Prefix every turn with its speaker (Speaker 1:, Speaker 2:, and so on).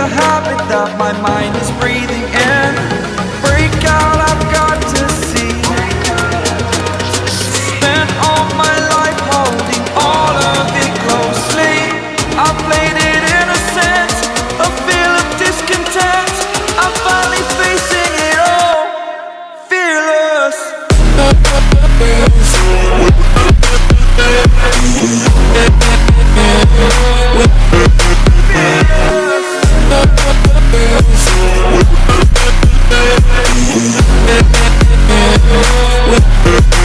Speaker 1: habit that my mind is breathing in. Break out, I've got to see. Spent all my life holding all of it closely. I played it innocent, a feel of discontent. I'm finally facing it all, fearless.
Speaker 2: With